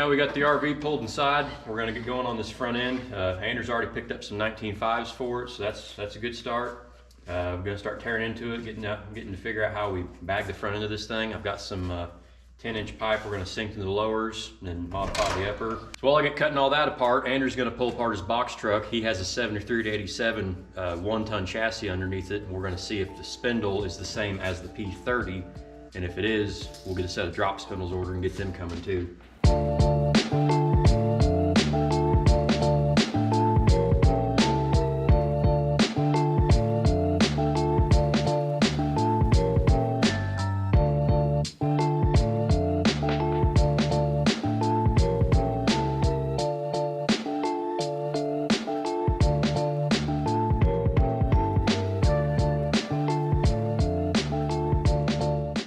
now we got the RV pulled inside. We're gonna get going on this front end. Andrew's already picked up some 19.5s for it, so that's a good start. We're gonna start tearing into it, getting to figure out how we bag the front end of this thing. I've got some 10-inch pipe we're gonna sink into the lowers and then modify the upper. So while I get cutting all that apart, Andrew's gonna pull apart his box truck. He has a 73 to 87 one-ton chassis underneath it, and we're gonna see if the spindle is the same as the P30. And if it is, we'll get a set of drop spindles ordered and get them coming too.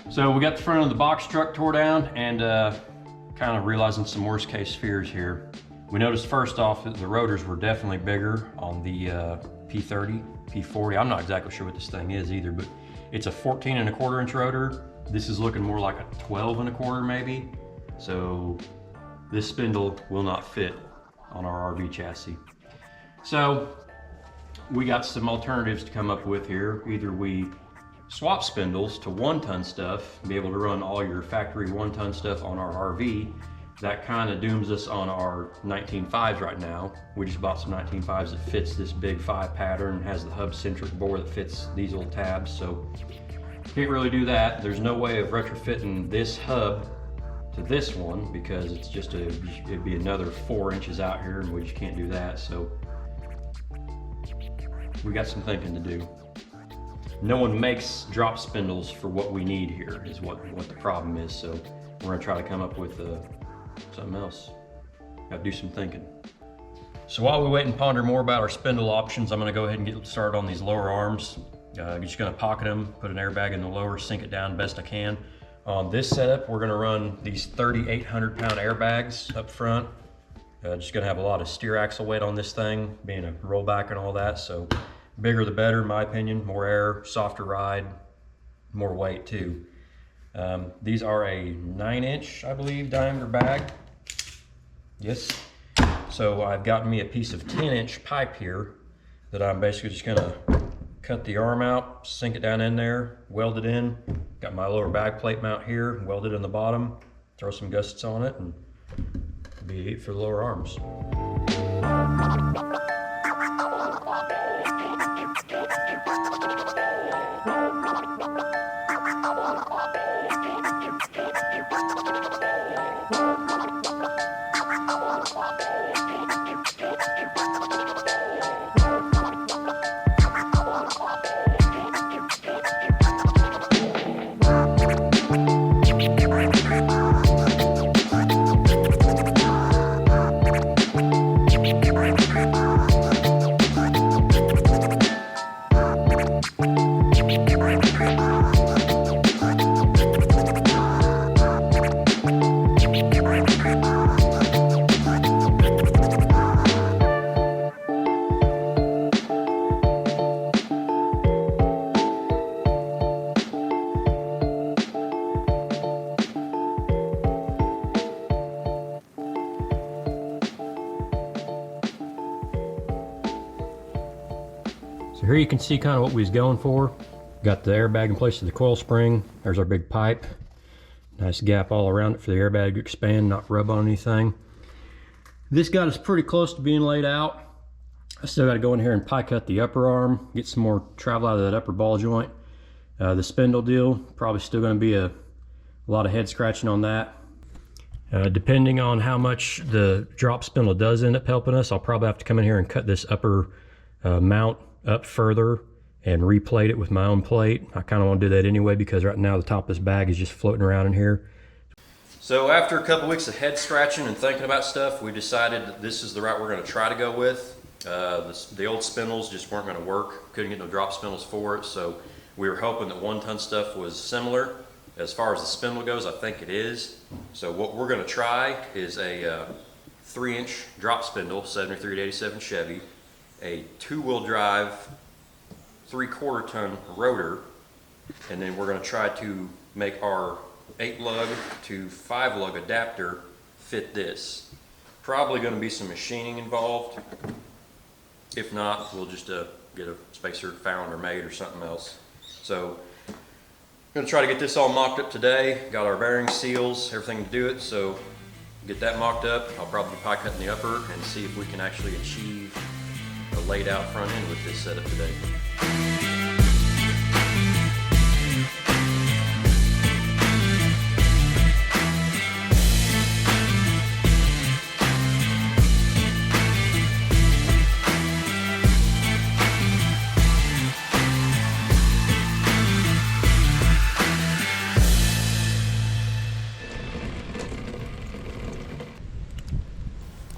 So we got the front of the box truck tore down and kind of realizing some worst case fears here. We noticed first off that the rotors were definitely bigger on the P30, P40. I'm not exactly sure what this thing is either, but it's a 14.25 inch rotor. This is looking more like a 12.25 maybe. So this spindle will not fit on our RV chassis. So we got some alternatives to come up with here. Either we swap spindles to 1-ton stuff, be able to run all your factory 1-ton stuff on our RV. That kind of dooms us on our 19.5s right now. We just bought some 19.5s that fits this big 5 pattern, has the hub-centric bore that fits these little tabs, so can't really do that. There's no way of retrofitting this hub to this one because it's just it'd be another 4 inches out here, and we just can't do that. So we got some thinking to do. No one makes drop spindles for what we need here is what the problem is. So we're gonna try to come up with something else. Got to do some thinking. So while we wait and ponder more about our spindle options, I'm gonna go ahead and get started on these lower arms. Just gonna pocket them, put an airbag in the lower, sink it down best I can. On this setup, we're gonna run these 3,800 pound airbags up front. Just gonna have a lot of steer axle weight on this thing, being a rollback and all that. So bigger the better, in my opinion. More air, softer ride, more weight too. These are a 9-inch, I believe, diameter bag. Yes. So I've gotten me a piece of 10-inch pipe here that I'm basically just gonna cut the arm out, sink it down in there, weld it in. Got my lower bag plate mount here, weld it in the bottom, throw some gussets on it, and be it for the lower arms. So here you can see kind of what we was going for. Got the airbag in place of the coil spring. There's our big pipe. Nice gap all around it for the airbag to expand, not rub on anything. This got us pretty close to being laid out. I still got to go in here and pie cut the upper arm, get some more travel out of that upper ball joint. The spindle deal, probably still going to be a lot of head scratching on that. Depending on how much the drop spindle does end up helping us, I'll probably have to come in here and cut this upper mount up further and replate it with my own plate. I kind of want to do that anyway because right now the top of this bag is just floating around in here. So after a couple weeks of head scratching and thinking about stuff, we decided that this is the route we're going to try to go with. The old spindles just weren't going to work. Couldn't get no drop spindles for it, so we were hoping that 1-ton stuff was similar. As far as the spindle goes, I think it is. So what we're going to try is a 3-inch drop spindle, 73 to 87 Chevy, a 2-wheel drive 3/4 ton rotor, and then we're going to try to make our 8-lug to 5-lug adapter fit this. Probably going to be some machining involved. If not, we'll just get a spacer found or made or something else. So I'm going to try to get this all mocked up today. Got our bearing seals, everything to do it. So get that mocked up. I'll probably pie cut in the upper and see if we can actually achieve a laid out front end with this setup today.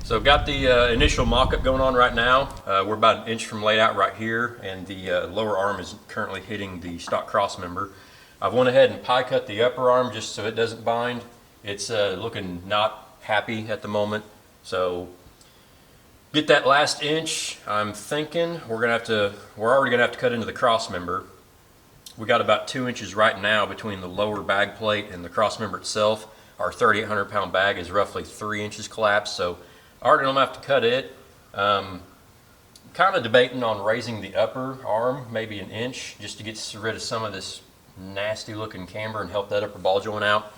So I've got the initial mock-up going on right now. We're about an inch from laid out right here, and the lower arm is currently hitting the stock cross member. I've went ahead and pie cut the upper arm just so it doesn't bind. It's looking not happy at the moment. So get that last inch. I'm thinking we're already gonna have to cut into the cross member. We got about 2 inches right now between the lower bag plate and the cross member itself. Our 3,800 pound bag is roughly 3 inches collapsed, so already gonna have to cut it. Kind of debating on raising the upper arm maybe an inch just to get rid of some of this nasty looking camber and help that upper ball joint out.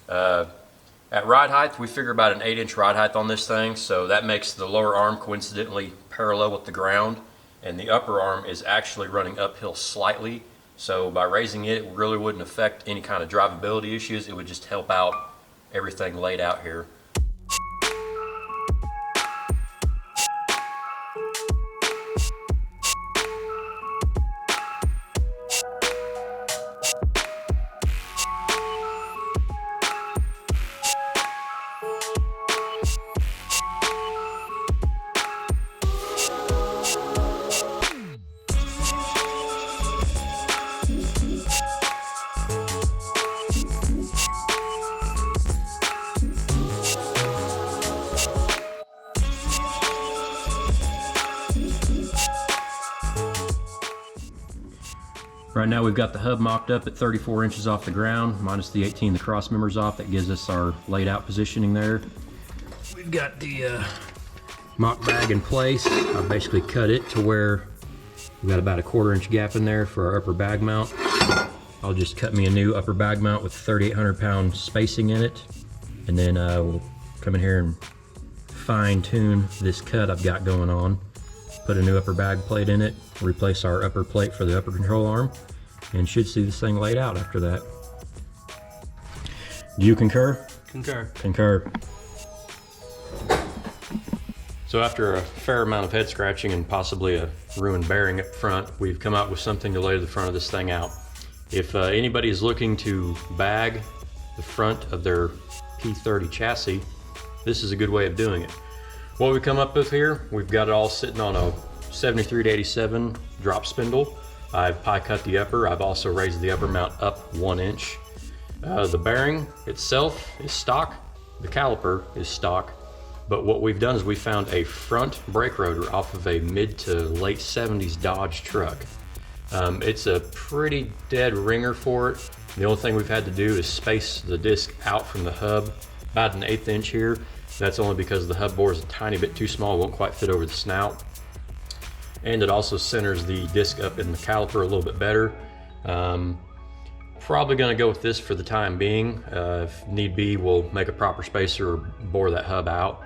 At ride height, we figure about an 8-inch ride height on this thing, so that makes the lower arm coincidentally parallel with the ground, and the upper arm is actually running uphill slightly. So by raising it, it really wouldn't affect any kind of drivability issues. It would just help out everything laid out here. Right now we've got the hub mocked up at 34 inches off the ground, minus the 18 the cross members off. That gives us our laid out positioning there. We've got the mock bag in place. I basically cut it to where we've got about a 1/4 inch gap in there for our upper bag mount. I'll just cut me a new upper bag mount with 3,800 pound spacing in it. And then we'll come in here and fine tune this cut I've got going on. Put a new upper bag plate in it, replace our upper plate for the upper control arm, and should see this thing laid out after that. Do you concur? Concur. Concur. So after a fair amount of head scratching and possibly a ruined bearing up front, we've come out with something to lay the front of this thing out. If anybody is looking to bag the front of their P30 chassis, this is a good way of doing it. What we come up with here, we've got it all sitting on a 73 to 87 drop spindle. I've pie cut the upper. I've also raised the upper mount up 1 inch. The bearing itself is stock. The caliper is stock. But what we've done is we found a front brake rotor off of a mid to late 70s Dodge truck. It's a pretty dead ringer for it. The only thing we've had to do is space the disc out from the hub about an 1/8 inch here. That's only because the hub bore is a tiny bit too small, won't quite fit over the snout. And it also centers the disc up in the caliper a little bit better. Probably gonna go with this for the time being. If need be, we'll make a proper spacer or bore that hub out.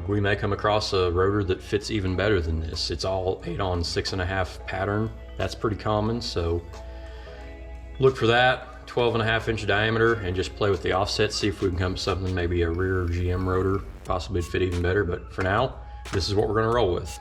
We may come across a rotor that fits even better than this. It's all 8 on 6.5 pattern. That's pretty common, so look for that. 12.5 inch diameter, and just play with the offset, see if we can come up with something, maybe a rear GM rotor, possibly fit even better, but for now, this is what we're gonna roll with.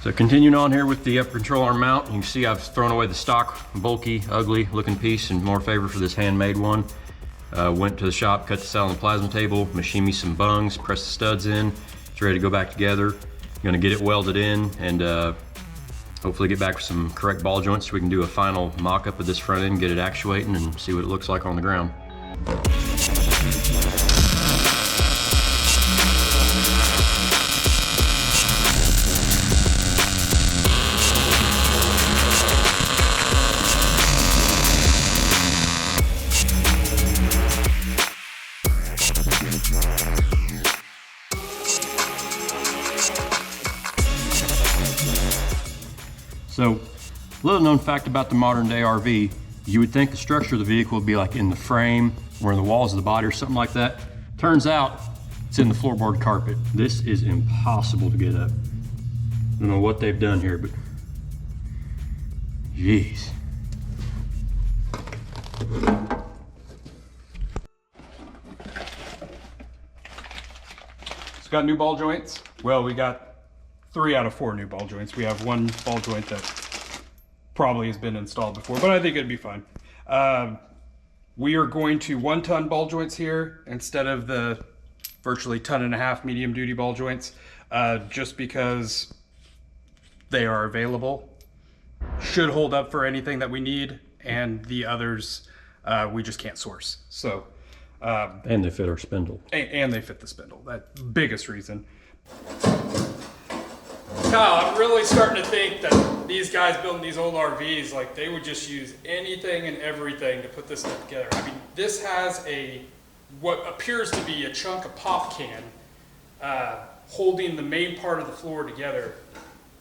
So continuing on here with the upper control arm mount, you can see I've thrown away the stock, bulky, ugly looking piece and more favor for this handmade one. Went to the shop, cut this out on the plasma table, machined me some bungs, pressed the studs in. It's ready to go back together. I'm gonna get it welded in and hopefully get back with some correct ball joints so we can do a final mock-up of this front end, get it actuating and see what it looks like on the ground. So, little known fact about the modern day RV, you would think the structure of the vehicle would be like in the frame or in the walls of the body or something like that. Turns out, it's in the floorboard carpet. This is impossible to get up. I don't know what they've done here, but jeez. It's got new ball joints. Well, we got 3 out of 4 new ball joints. We have one ball joint that probably has been installed before, but I think it'd be fine. We are going to 1-ton ball joints here instead of the virtually 1.5 ton medium duty ball joints, just because they are available. Should hold up for anything that we need, and the others we just can't source. So, and they fit our spindle. And they fit the spindle. That's the biggest reason. Kyle, I'm really starting to think that these guys building these old RVs, like they would just use anything and everything to put this stuff together. I mean, this has what appears to be a chunk of pop can holding the main part of the floor together.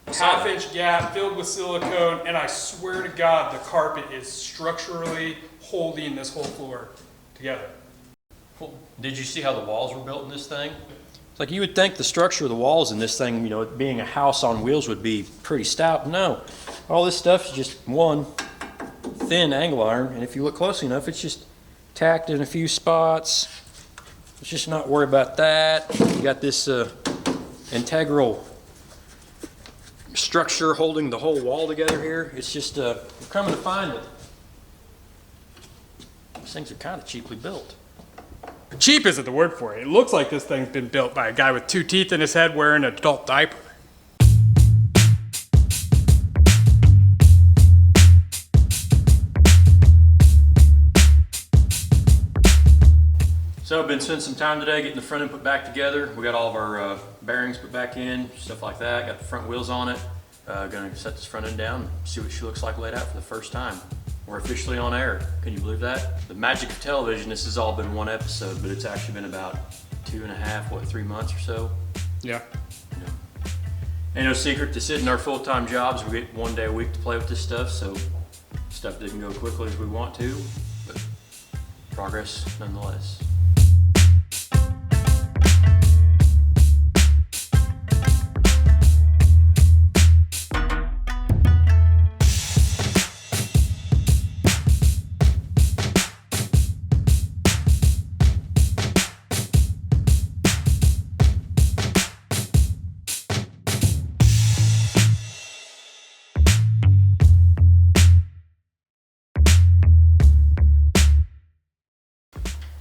Half-inch gap filled with silicone, and I swear to God, the carpet is structurally holding this whole floor together. Well, did you see how the walls were built in this thing? It's like you would think the structure of the walls in this thing, you know, it being a house on wheels would be pretty stout. No, all this stuff is just one thin angle iron, and if you look closely enough, it's just tacked in a few spots. Let's just not worry about that. You got this integral structure holding the whole wall together here. It's just, we're coming to find that these things are kind of cheaply built. Cheap isn't the word for it. It looks like this thing's been built by a guy with 2 teeth in his head wearing an adult diaper. So I've been spending some time today getting the front end put back together. We got all of our bearings put back in, stuff like that. Got the front wheels on it. Gonna set this front end down and see what she looks like laid out for the first time. We're officially on air. Can you believe that? The magic of television, this has all been one episode, but it's actually been about 2.5, 3 months or so. Yeah. You know, ain't no secret, this isn't our full-time jobs. We get 1 day a week to play with this stuff, so stuff didn't go quickly as we want to, but progress nonetheless.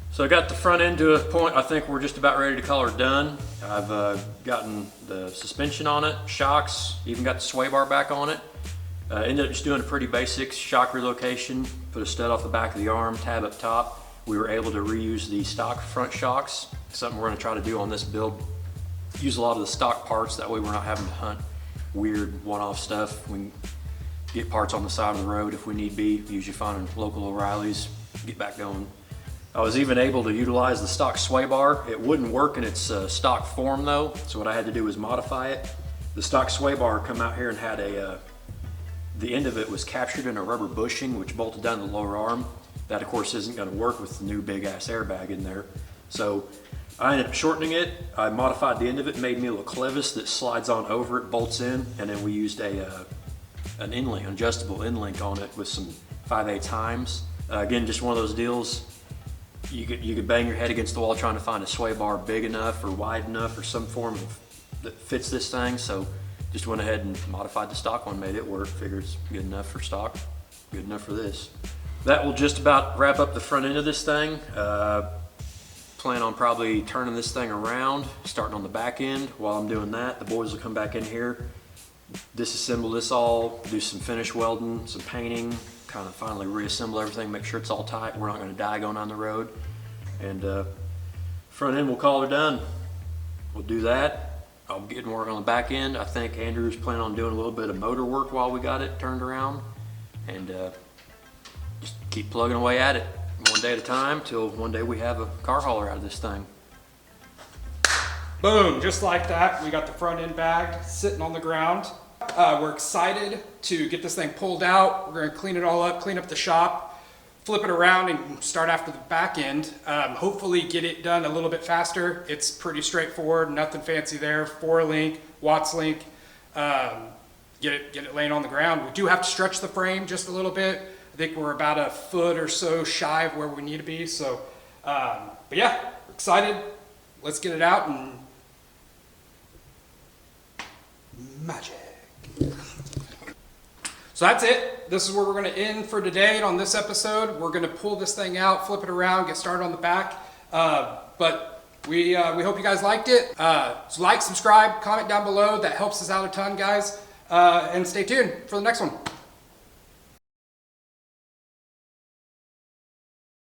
So I got the front end to a point I think we're just about ready to call her done. I've gotten the suspension on it, shocks, even got the sway bar back on it. Ended up just doing a pretty basic shock relocation, put a stud off the back of the arm, tab up top. We were able to reuse the stock front shocks, something we're gonna try to do on this build. Use a lot of the stock parts, that way we're not having to hunt weird one-off stuff. We can get parts on the side of the road if we need be, usually finding local O'Reilly's, get back going. I was even able to utilize the stock sway bar. It wouldn't work in its stock form though, so what I had to do was modify it. The stock sway bar come out here and had the end of it was captured in a rubber bushing which bolted down the lower arm. That of course isn't gonna work with the new big ass airbag in there. So I ended up shortening it. I modified the end of it, made me a little clevis that slides on over it, bolts in, and then we used an an adjustable end link on it with some 5/8 heims. Again, just one of those deals. You could bang your head against the wall trying to find a sway bar big enough or wide enough or some form of that fits this thing. So just went ahead and modified the stock one, made it work. Figured it's good enough for stock, good enough for this. That will just about wrap up the front end of this thing. Plan on probably turning this thing around, starting on the back end. While I'm doing that, the boys will come back in here, disassemble this all, do some finish welding, some painting, kind of finally reassemble everything, make sure it's all tight. We're not going to die going on the road. And front end, we'll call her done. We'll do that. I'll get and work on the back end. I think Andrew's planning on doing a little bit of motor work while we got it turned around. And just keep plugging away at it, one day at a time, till one day we have a car hauler out of this thing. Boom, just like that, we got the front end bagged, sitting on the ground. We're excited to get this thing pulled out. We're gonna clean it all up, clean up the shop, flip it around and start after the back end. Hopefully get it done a little bit faster. It's pretty straightforward, nothing fancy there. 4-link, Watts link, get it laying on the ground. We do have to stretch the frame just a little bit. I think we're about a foot or so shy of where we need to be. So, but yeah, we're excited. Let's get it out and magic. So that's it. This is where we're going to end for today. And on this episode, we're going to pull this thing out, flip it around, get started on the back. But we hope you guys liked it. So like, subscribe, comment down below. That helps us out a ton, guys. And stay tuned for the next one.